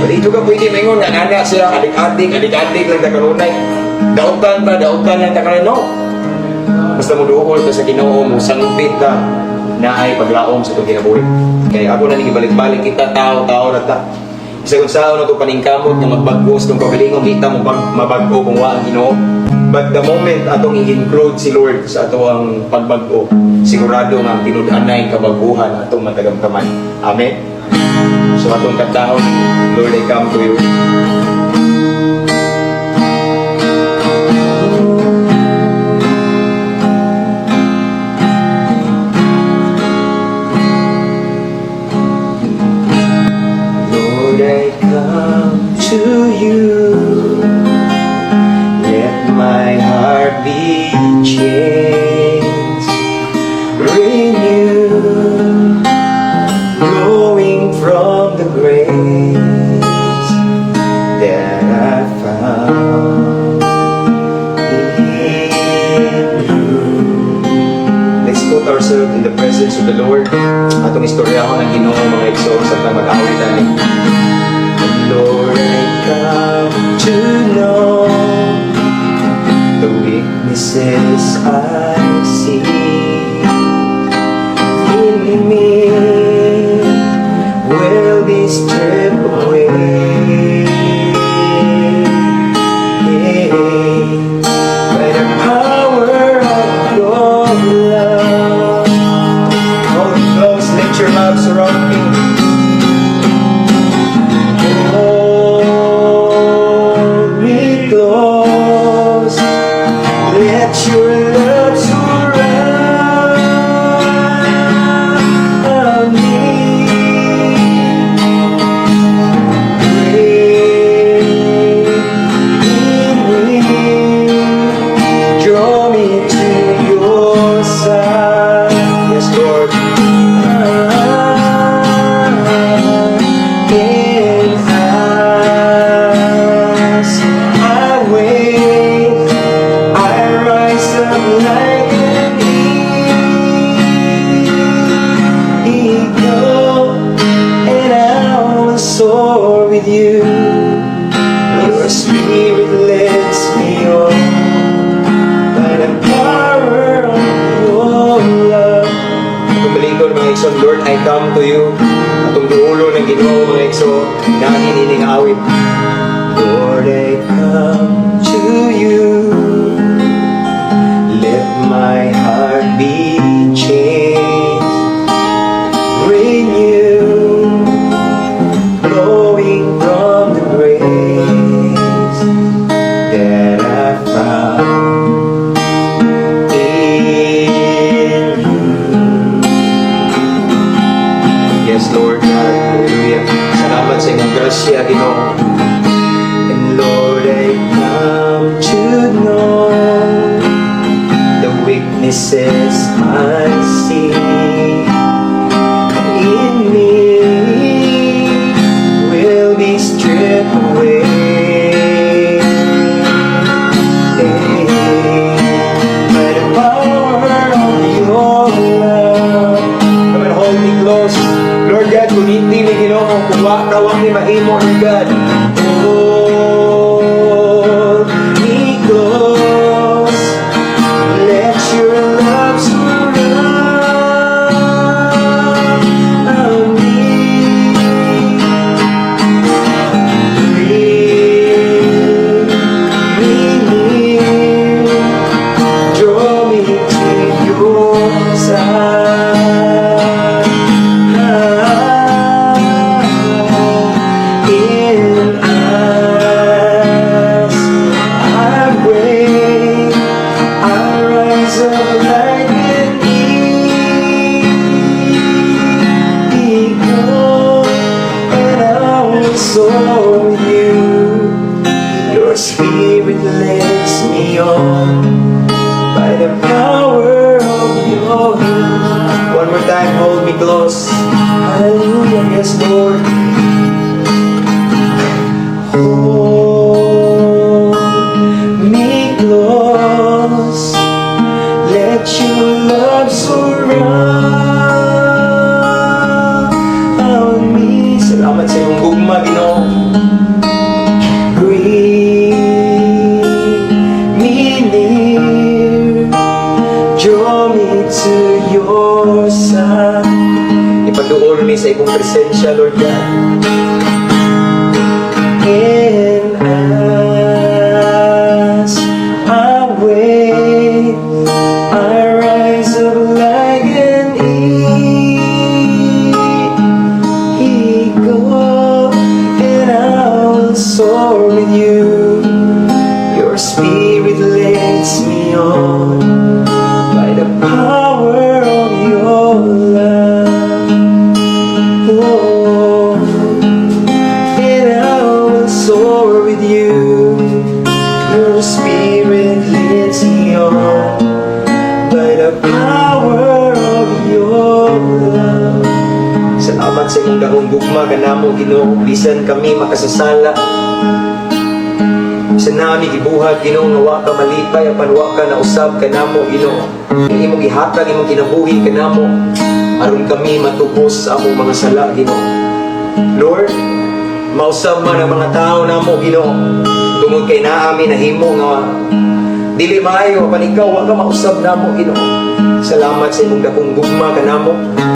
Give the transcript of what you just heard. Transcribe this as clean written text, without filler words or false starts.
Dito ka pwede maingon nga anak sila adik-adik lang takanunay. Dautan lang takanunay, no? Basta mo duol ka sa Ginoo mo, sangbit ka na ay paglaom sa itong kinabuhi. Kaya ako na balik-balik kita, tao na ta. Isa kung saan na ito paningkamot na magbagos kung kagalingon kita mo mabago kung wa ang Ginoo. But the moment atong i-include si Lord sa ato ang pagbago, sigurado nga tinud-anay kabaguhan atong matagamkaman. Amen? So atong katahon, Lord, I come to you. Lord, I come to you. Let my heart be changed, renewed, growing from the grace that I found in you. Let's put ourselves in the presence of the Lord. Atong istoryahon ang Ginoo mga igsoon sa mag-awit ani. Lord, I come to know the weaknesses I see in me will be stripped away by the power of your love. Hold me close, let your love surround me. Hold me close, let your love surround me. Breathe in me, draw me to your side. Yes, Lord. And as I wait, I rise up like an eagle, and I will soar with you. Your spirit lets me on by the power of your love. Atong balingkod mga igsoon, Lord, I come to you. Atong duulo ng Ginoo mga igsoon, nanginining awit. Lord, I come to you. Let my heart be changed, renewed, flowing from the grace that I found in you. Yes, Lord God, hallelujah. Salamat sa inyong grasya, Ginoo. And Lord, I come to know the weaknesses I see in me will be stripped away by the power of your love. Come and hold me close, Lord God. Kung hindi mo Ginoo, kung wakawak ni mahimo, Lord God. Hold me close, let your love surround me. Breathe me near, draw me to your side. In as I wait, I rise up like an eagle, and I will soar with you. Your spirit lets me on by the power of your love. One more time, hold me close. Hallelujah, yes, Lord. Hold me close, let your love surround me. Salamat sa iyong gugma, Ginoo. imong presensya, Lord God. And as I wait, I rise up like an eagle, and I will soar with you. Your spirit leads me on by the power of your love. Oh, and I will soar with you. Your spirit leads me on by the power of your love. Salamat sa imong dahong gugma kanamo, Ginoo. Bisan kami makasasala, sa nami gibuhat, Ginoo, nga wa ka malipay apan wa ka nausab kanamo, Ginoo. Imong gihatag imong kinabuhi kanamo aron kami matubos sa among mga sala, Ginoo. Lord, mausab man ang mga tao namo, Ginoo. Tungod kay naami nahimo nga dili maayo apan ikaw wa ka mausab namo, Ginoo. Salamat sa imong dakong gugma kanamo.